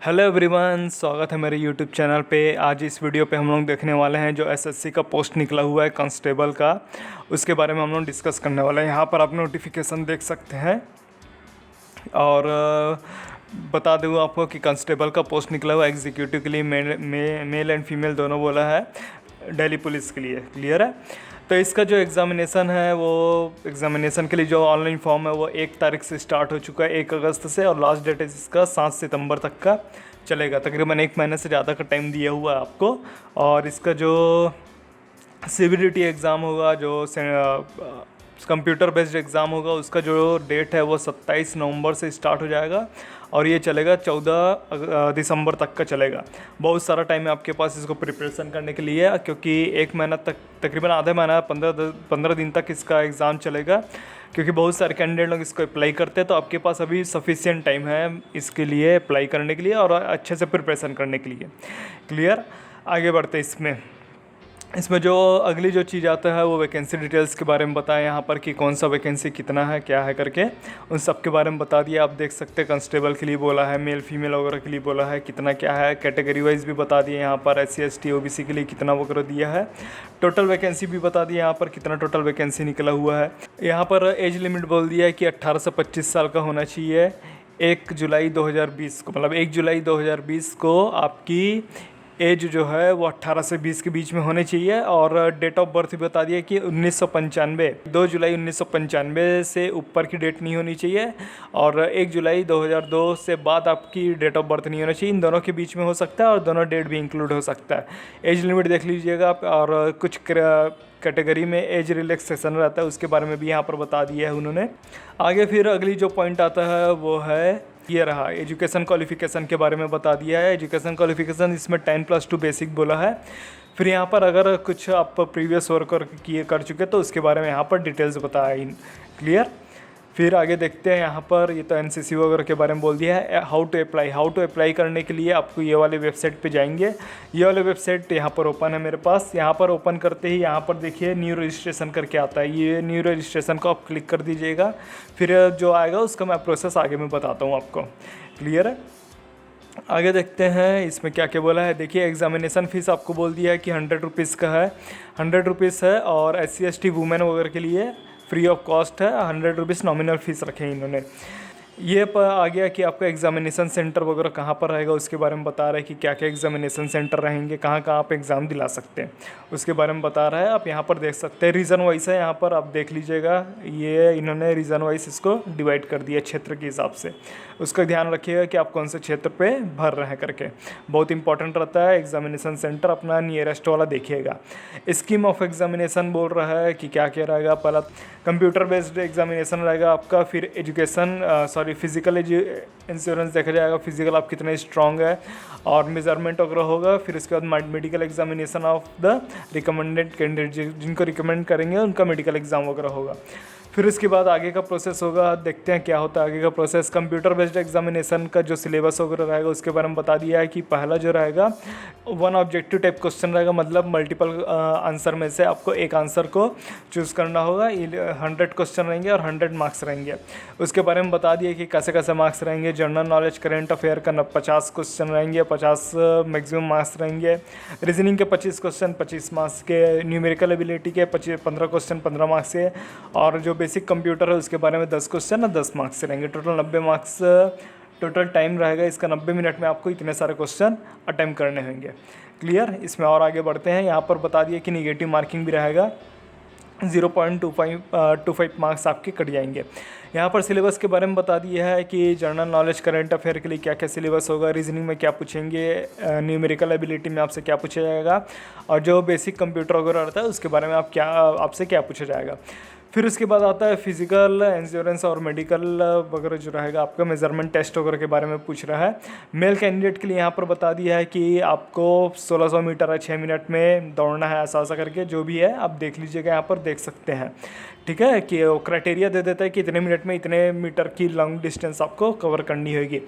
Hello everyone, स्वागत है मेरे यूट्यूब चैनल पे। आज इस वीडियो पे हम लोग देखने वाले हैं जो एसएससी का पोस्ट निकला हुआ है कांस्टेबल का, उसके बारे में हम लोग डिस्कस करने वाले हैं। यहाँ पर आप नोटिफिकेशन देख सकते हैं और बता दूँ आपको कि कांस्टेबल का पोस्ट निकला हुआ है एग्जीक्यूटिव के लिए, मेल एंड फीमेल दोनों बोला है, दिल्ली पुलिस के लिए। क्लियर है। तो इसका जो एग्ज़ामिनेशन है वो एग्ज़ामिनेशन के लिए जो ऑनलाइन फॉर्म है वो 1 तारीख से स्टार्ट हो चुका है, 1 अगस्त से, और लास्ट डेट है इसका 7 सितंबर तक का चलेगा। तकरीबन 1 महीने से ज़्यादा का टाइम दिया हुआ है आपको। और इसका जो सीबीडीटी एग्ज़ाम होगा, जो कंप्यूटर बेस्ड एग्ज़ाम होगा, उसका जो डेट है वो 27 नवंबर से स्टार्ट हो जाएगा और ये चलेगा 14 दिसंबर तक का चलेगा। बहुत सारा टाइम है आपके पास इसको प्रिपरेशन करने के लिए, क्योंकि 1 महीना तक, तकरीबन आधा महीना, 15 दिन तक इसका एग्ज़ाम चलेगा, क्योंकि बहुत सारे कैंडिडेट लोग इसको अप्लाई करते हैं। तो आपके पास अभी सफिशिएंट टाइम है इसके लिए अप्लाई करने के लिए और अच्छे से प्रिपरेशन करने के लिए। क्लियर। आगे बढ़ते इसमें जो अगली जो चीज़ आता है वो वैकेंसी डिटेल्स के बारे में बताएं यहाँ पर कि कौन सा वैकेंसी कितना है, क्या है करके, उन सब के बारे में बता दिया। आप देख सकते हैं कांस्टेबल के लिए बोला है, मेल फीमेल वगैरह के लिए बोला है, कितना क्या है, कैटेगरी वाइज भी बता दिए यहाँ पर, SC ST OBC के लिए कितना वगैरह दिया है, टोटल वैकेंसी भी बता दिया यहाँ पर कितना टोटल वैकेंसी निकला हुआ है। यहाँ पर एज लिमिट बोल दिया है कि 18 से 25 साल का होना चाहिए। 1 जुलाई 2020 को, मतलब 1 जुलाई 2020 को आपकी एज जो है वो 18 से 20 के बीच में होनी चाहिए। और डेट ऑफ बर्थ भी बता दिया कि 1995, 2 जुलाई 1995 से ऊपर की डेट नहीं होनी चाहिए, और 1 जुलाई 2002 से बाद आपकी डेट ऑफ बर्थ नहीं होना चाहिए। इन दोनों के बीच में हो सकता है और दोनों डेट भी इंक्लूड हो सकता है। एज लिमिट देख लीजिएगा आप। और कुछ कैटेगरी में एज रिलैक्सेशन रहता है, उसके बारे में भी यहाँ पर बता दिया है उन्होंने। आगे फिर अगली जो पॉइंट आता है वो है, ये रहा एजुकेशन क्वालिफिकेशन के बारे में बता दिया है। एजुकेशन क्वालिफिकेशन इसमें 10+2 बेसिक बोला है। फिर यहाँ पर अगर कुछ आप प्रीवियस वर्क कर चुके तो उसके बारे में यहाँ पर डिटेल्स बताया। क्लियर। फिर आगे देखते हैं यहाँ पर, ये तो NCC वगैरह के बारे में बोल दिया है। हाउ टू अप्लाई करने के लिए आपको ये वाले वेबसाइट पे जाएंगे। ये वाले वेबसाइट यहाँ पर ओपन है मेरे पास। यहाँ पर ओपन करते ही यहाँ पर देखिए न्यू रजिस्ट्रेशन करके आता है। ये न्यू रजिस्ट्रेशन को आप क्लिक कर दीजिएगा। फिर जो आएगा उसका मैं प्रोसेस आगे में बताता हूँ आपको। क्लियर है। आगे देखते हैं इसमें क्या क्या बोला है। देखिए एग्जामिनेशन फ़ीस आपको बोल दिया है कि 100 रुपीज़ का है, 100 रुपीज़ है। और SC ST वुमेन वगैरह के लिए फ्री ऑफ कॉस्ट है, 100 रुपीज़ नॉमिनल फ़ीस रखे हैं इन्होंने। ये आ गया कि आपका एग्जामिनेशन सेंटर वगैरह कहाँ पर रहेगा, उसके बारे में बता रहा है कि क्या क्या एग्जामिनेशन सेंटर रहेंगे, कहाँ कहाँ आप एग्ज़ाम दिला सकते हैं, उसके बारे में बता रहा है। आप यहाँ पर देख सकते हैं रीज़न वाइज है, यहाँ पर आप देख लीजिएगा। ये इन्होंने रीज़न वाइज इसको डिवाइड कर दिया क्षेत्र के हिसाब से। उसका ध्यान रखिएगा कि आप कौन से क्षेत्र पे भर रहे हैं करके, बहुत इंपॉर्टेंट रहता है। एग्जामिनेशन सेंटर अपना नियरेस्ट वाला देखिएगा। स्कीम ऑफ एग्जामिनेशन बोल रहा है कि क्या क्या रहेगा। पहला कंप्यूटर बेस्ड एग्जामिनेशन रहेगा आपका। फिर फिजिकल इंश्योरेंस देखा जाएगा, फिजिकल आप कितने स्ट्रॉन्ग है, और मेजरमेंट वगैरह होगा। फिर उसके बाद medical examination of the recommended candidate, जिनको रिकमेंड करेंगे उनका मेडिकल एग्जाम वगैरह होगा। फिर उसके बाद आगे का प्रोसेस होगा, देखते हैं क्या होता है आगे का प्रोसेस। कंप्यूटर बेस्ड एग्जामिनेशन का जो सिलेबस वगैरह रहेगा उसके बारे में बता दिया है कि पहला जो रहेगा 1 ऑब्जेक्टिव टाइप क्वेश्चन रहेगा, मतलब मल्टीपल आंसर में से आपको एक आंसर को चूज़ करना होगा। 100 क्वेश्चन रहेंगे और 100 मार्क्स रहेंगे। उसके बारे में बता दिए कि कैसे कैसे मार्क्स रहेंगे। जनरल नॉलेज करेंट अफेयर का 50 क्वेश्चन रहेंगे, 50 मैक्सिमम मार्क्स रहेंगे। रीजनिंग के 25 क्वेश्चन 25 मार्क्स के, न्यूमेरिकल एबिलिटी के 15 क्वेश्चन 15 मार्क्स के, और जो बेसिक कंप्यूटर है उसके बारे में 10 क्वेश्चन और 10 मार्क्स से रहेंगे। टोटल 90 मार्क्स टोटल टाइम रहेगा इसका। 90 मिनट में आपको इतने सारे क्वेश्चन अटेम्प्ट करने होंगे। क्लियर। इसमें और आगे बढ़ते हैं। यहाँ पर बता दिए कि निगेटिव मार्किंग भी रहेगा, 0.25 मार्क्स आपके कट जाएंगे। यहाँ पर सिलेबस के बारे में बता दिया है कि जनरल नॉलेज करंट अफेयर के लिए क्या क्या सिलेबस होगा, रीजनिंग में क्या पूछेंगे, न्यूमेरिकल एबिलिटी में आपसे क्या पूछा जाएगा, और जो बेसिक कंप्यूटर वगैरह रहता है उसके बारे में आपसे क्या पूछा जाएगा। फिर उसके बाद आता है फिजिकल इंश्योरेंस और मेडिकल वगैरह जो रहेगा आपका, मेजरमेंट टेस्ट वगैरह के बारे में पूछ रहा है। मेल कैंडिडेट के लिए यहाँ पर बता दिया है कि आपको 1600 मीटर 6 मिनट में दौड़ना है, ऐसा ऐसा करके जो भी है आप देख लीजिएगा, यहाँ पर देख सकते हैं। ठीक है, कि वो क्राइटेरिया दे देता है कि इतने मिनट में इतने मीटर की लॉन्ग डिस्टेंस आपको कवर करनी होगी।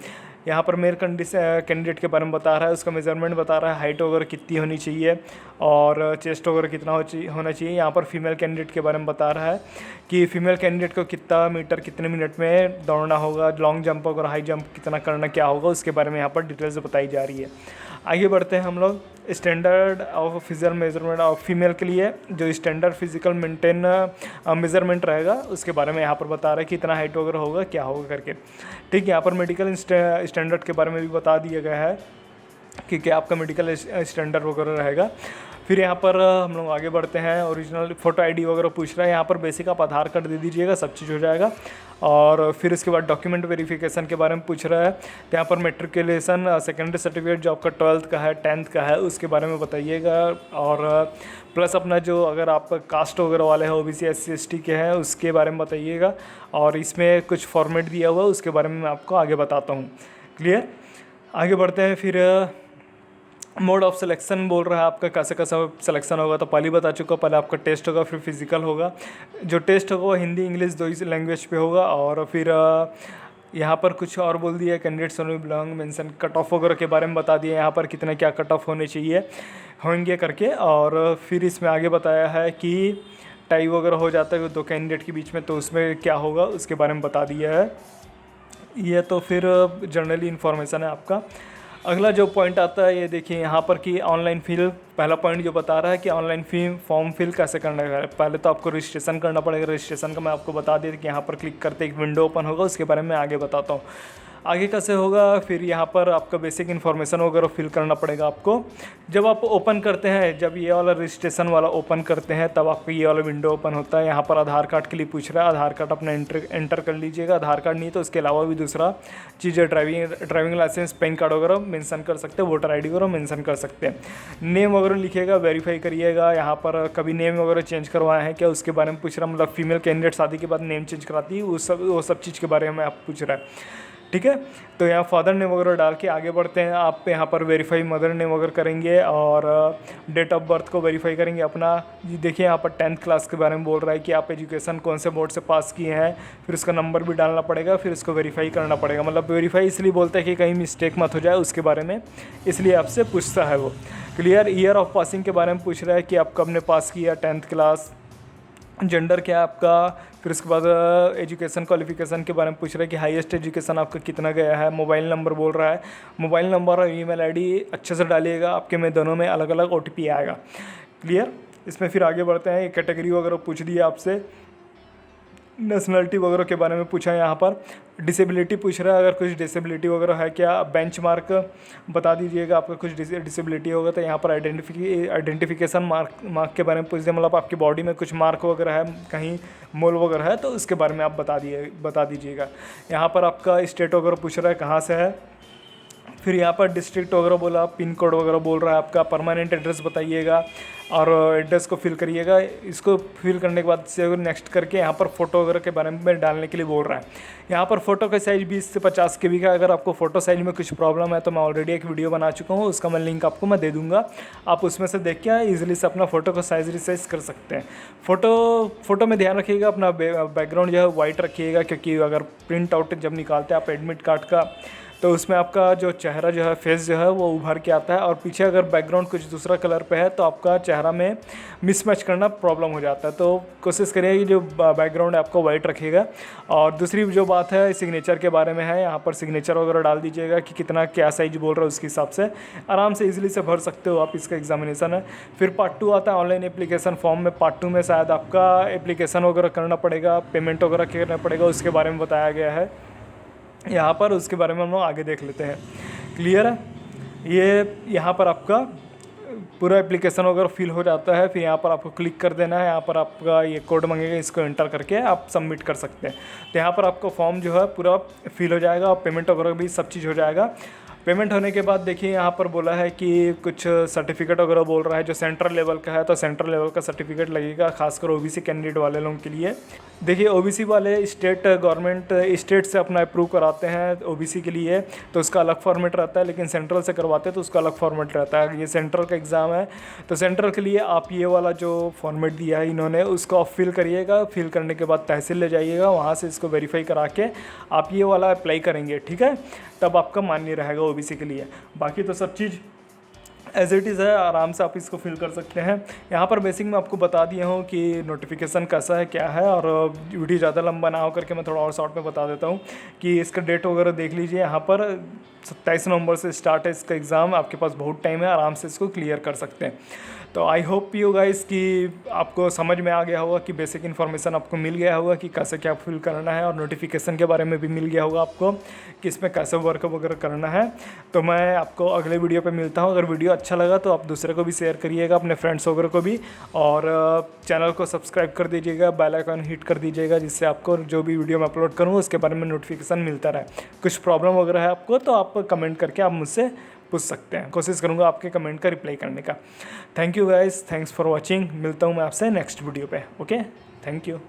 यहाँ पर मेल कैंडिडेट के बारे में बता रहा है, उसका मेजरमेंट बता रहा है, हाइट वगैरह कितनी होनी चाहिए और चेस्ट वगैरह कितना होना चाहिए। यहाँ पर फीमेल कैंडिडेट के बारे में बता रहा है कि फीमेल कैंडिडेट को कितना मीटर कितने मिनट में दौड़ना होगा, लॉन्ग जंप और हाई जंप कितना करना क्या होगा, उसके बारे में यहाँ पर डिटेल्स बताई जा रही है। आगे बढ़ते हैं हम लोग। Standard of physical measurement of female के लिए जो स्टैंडर्ड फिजिकल मेंटेन मेजरमेंट रहेगा उसके बारे में यहाँ पर बता रहा है कि इतना हाइट वगैरह होगा क्या होगा करके। ठीक है, यहाँ पर मेडिकल स्टैंडर्ड के बारे में भी बता दिया गया है कि क्या आपका मेडिकल स्टैंडर्ड वगैरह रहेगा। फिर यहाँ पर हम लोग आगे बढ़ते हैं। ओरिजिनल फ़ोटो आईडी वगैरह पूछ रहा है, यहाँ पर बेसिक आप आधार कार्ड दे दीजिएगा, सब चीज़ हो जाएगा। और फिर इसके बाद डॉक्यूमेंट वेरिफिकेशन के बारे में पूछ रहा है, तो यहाँ पर मेट्रिकुलेशन सेकेंडरी सर्टिफिकेट जो आपका 12th का है 10th का है उसके बारे में बताइएगा। और प्लस अपना जो अगर आपका कास्ट वगैरह वाले हैं OBC SC ST के हैं उसके बारे में बताइएगा। और इसमें कुछ फॉर्मेट दिया हुआ है उसके बारे में मैं आपको आगे बताता हूँ। क्लियर, आगे बढ़ते हैं। फिर मोड ऑफ सिलेक्शन बोल रहा है आपका कैसे कैसा सिलेक्शन होगा, तो पहले बता चुका, पहले आपका टेस्ट होगा फिर फिजिकल होगा। जो टेस्ट होगा वो हिंदी इंग्लिश 2 ही लैंग्वेज पे होगा। और फिर यहाँ पर कुछ और बोल दिया, candidates belong mention cut off वगैरह के बारे में बता दिया यहाँ पर कितने क्या कट ऑफ होंगे करके। और फिर इसमें आगे बताया है कि टाई वगैरह हो जाता है 2 कैंडिडेट के बीच में तो उसमें क्या होगा उसके बारे में बता दिया है। ये तो फिर जनरली इन्फॉर्मेशन है आपका। अगला जो पॉइंट आता है ये देखिए यहाँ पर कि ऑनलाइन फिल, पहला पॉइंट जो बता रहा है कि ऑनलाइन फॉर्म फिल कैसे करना है। पहले तो आपको रजिस्ट्रेशन करना पड़ेगा। रजिस्ट्रेशन का मैं आपको बता दें कि यहाँ पर क्लिक करते एक विंडो ओपन होगा, उसके बारे में आगे बताता हूँ आगे कैसे होगा। फिर यहाँ पर आपका बेसिक इन्फॉर्मेशन वगैरह फिल करना पड़ेगा आपको। जब आप ओपन करते हैं, जब ये वाला रजिस्ट्रेशन वाला ओपन करते हैं तब आपको ये वाला विंडो ओपन होता है। यहाँ पर आधार कार्ड के लिए पूछ रहा है, आधार कार्ड अपना एंटर कर लीजिएगा। आधार कार्ड नहीं तो उसके अलावा भी दूसरा चीज़ है, ड्राइविंग लाइसेंस, पैन कार्ड वगैरह मेंशन कर सकते हैं, वोटर ID वगैरह मेंशन कर सकते हैं। नेम वगैरह लिखिएगा, वेरीफाई करिएगा। यहाँ पर कभी नेम वगैरह चेंज करवाए हैं क्या उसके बारे में पूछ रहा है, मतलब फीमेल कैंडिडेट शादी के बाद नेम चेंज कराती है वो सब चीज़ के बारे में आप पूछ रहा है। ठीक है, तो यहाँ फादर नेम वगैरह डाल के आगे बढ़ते हैं। आप यहाँ पर वेरीफाई मदर नेम वगैरह करेंगे और डेट ऑफ बर्थ को वेरीफाई करेंगे अपना। जी देखिए यहाँ पर 10th क्लास के बारे में बोल रहा है कि आप एजुकेशन कौन से बोर्ड से पास किए हैं, फिर उसका नंबर भी डालना पड़ेगा, फिर उसको वेरीफाई करना पड़ेगा। मतलब वेरीफाई इसलिए बोलते हैं कि कहीं मिस्टेक मत हो जाए उसके बारे में, इसलिए आपसे पूछता है वो। क्लियर, ईयर ऑफ पासिंग के बारे में पूछ रहा है कि आप कब ने पास किया 10th क्लास, जेंडर क्या है आपका, फिर उसके बाद एजुकेशन क्वालिफिकेशन के बारे में पूछ रहा है कि हाईएस्ट एजुकेशन आपका कितना गया है। मोबाइल नंबर बोल रहा है, मोबाइल नंबर और ईमेल आईडी अच्छे से डालिएगा, आपके में दोनों में अलग अलग OTP आएगा। क्लियर, इसमें फिर आगे बढ़ते हैं। कैटेगरी वगैरह पूछ दिया आपसे, नेशनलिटी वगैरह के बारे में पूछा है। यहाँ पर डिसेबिलिटी पूछ रहा है, अगर कुछ डिसेबिलिटी वगैरह है क्या, बेंचमार्क बता दीजिएगा आपका कुछ डिसेबिलिटी होगा। तो यहाँ पर आइडेंटिफिकेशन मार्क के बारे में पूछ दिया, मतलब आपकी बॉडी में कुछ मार्क वगैरह है, कहीं मोल वगैरह है तो उसके बारे में आप बता दीजिएगा। यहाँ पर आपका स्टेट वगैरह पूछ रहा है कहाँ से है, फिर यहाँ पर डिस्ट्रिक्ट वगैरह बोला, पिन कोड वगैरह बोल रहा है आपका, परमानेंट एड्रेस बताइएगा और एड्रेस को फिल करिएगा। इसको फिल करने के बाद से नेक्स्ट करके यहाँ पर फ़ोटो वगैरह के बारे में डालने के लिए बोल रहा है। यहाँ पर फ़ोटो का साइज़ 20 से 50 KB का। अगर आपको फ़ोटो साइज़ में कुछ प्रॉब्लम है तो मैं ऑलरेडी एक वीडियो बना चुका हूँ, उसका मैं लिंक आपको मैं दे दूँगा, आप उसमें से देख के ईजिली से अपना फ़ोटो का साइज़ रिसाइज़ कर सकते हैं। फ़ोटो में ध्यान रखिएगा अपना बैकग्राउंड जो है वाइट रखिएगा, क्योंकि अगर प्रिंट आउट जब निकालते हैं आप एडमिट कार्ड का तो उसमें आपका जो चेहरा जो है, फेस जो है वो उभर के आता है, और पीछे अगर बैकग्राउंड कुछ दूसरा कलर पे है तो आपका चेहरा में मिसमैच करना प्रॉब्लम हो जाता है। तो कोशिश करिए कि जो बैकग्राउंड है आपको वाइट रखिएगा। और दूसरी जो बात है सिग्नेचर के बारे में है, यहाँ पर सिग्नेचर वगैरह डाल दीजिएगा कि कितना क्या साइज बोल रहा है, उसके हिसाब से आराम से ईजिली से भर सकते हो आप। इसका एग्जामिनेशन है। फिर पार्ट 2 आता है ऑनलाइन एप्लीकेशन फॉर्म में। पार्ट 2 में शायद आपका एप्लीकेशन वगैरह करना पड़ेगा, पेमेंट वगैरह करना पड़ेगा, उसके बारे में बताया गया है यहाँ पर, उसके बारे में हम लोग आगे देख लेते हैं। क्लियर है, ये यहाँ पर आपका पूरा एप्लीकेशन वगैरह फिल हो जाता है। फिर यहाँ पर आपको क्लिक कर देना है, यहाँ पर आपका ये कोड मांगेगा, इसको एंटर करके आप सबमिट कर सकते हैं। तो यहाँ पर आपका फॉर्म जो है पूरा फिल हो जाएगा और पेमेंट वगैरह भी सब चीज़ हो जाएगा। पेमेंट होने के बाद देखिए यहाँ पर बोला है कि कुछ सर्टिफिकेट वगैरह बोल रहा है, जो सेंट्रल लेवल का है तो सेंट्रल लेवल का सर्टिफिकेट लगेगा, खासकर OBC कैंडिडेट वाले लोगों के लिए। देखिए OBC वाले स्टेट गवर्नमेंट स्टेट से अपना अप्रूव कराते हैं OBC के लिए, तो उसका अलग फॉर्मेट रहता है, लेकिन सेंट्रल से करवाते हैं तो उसका अलग फॉर्मेट रहता है। ये सेंट्रल का एग्ज़ाम है तो सेंट्रल के लिए आप ये वाला जो फॉर्मेट दिया है इन्होंने, उसको आप फिल करिएगा। फिल करने के बाद तहसील ले जाइएगा, वहाँ से इसको वेरीफाई करा के आप ये वाला अप्लाई करेंगे। ठीक है, तब आपका मान्य रहेगा ओबीसी के लिए। बाकी तो सब चीज़ एज इट इज़ है, आराम से आप इसको फिल कर सकते हैं। यहाँ पर बेसिक मैं आपको बता दिया हूँ कि नोटिफिकेशन कैसा है क्या है, और वीडियो ज़्यादा लंबा ना हो करके मैं थोड़ा और शॉर्ट में बता देता हूँ कि इसका डेट वगैरह देख लीजिए। यहाँ पर 27 नवंबर से स्टार्ट है इसका एग्ज़ाम, आपके पास बहुत टाइम है, आराम से इसको क्लियर कर सकते हैं। तो आई होप यू गाइस कि आपको समझ में आ गया होगा, कि बेसिक इन्फॉर्मेशन आपको मिल गया होगा कि कैसे क्या फिल करना है, और नोटिफिकेशन के बारे में भी मिल गया होगा आपको कि इसमें कैसे वर्क वगैरह करना है। तो मैं आपको अगले वीडियो पे मिलता हूँ। अगर वीडियो अच्छा लगा तो आप दूसरे को भी शेयर करिएगा, अपने फ्रेंड्स वगैरह को भी, और चैनल को सब्सक्राइब कर दीजिएगा, बेल आइकन हिट कर दीजिएगा, जिससे आपको जो भी वीडियो मैं अपलोड करूँ उसके बारे में नोटिफिकेशन मिलता रहे। कुछ प्रॉब्लम वगैरह है आपको तो आप कमेंट करके आप मुझसे पूछ सकते हैं, कोशिश करूँगा आपके कमेंट का रिप्लाई करने का। Thank you guys, thanks for watching. मिलता हूँ मैं आपसे नेक्स्ट वीडियो पे। Okay, thank you.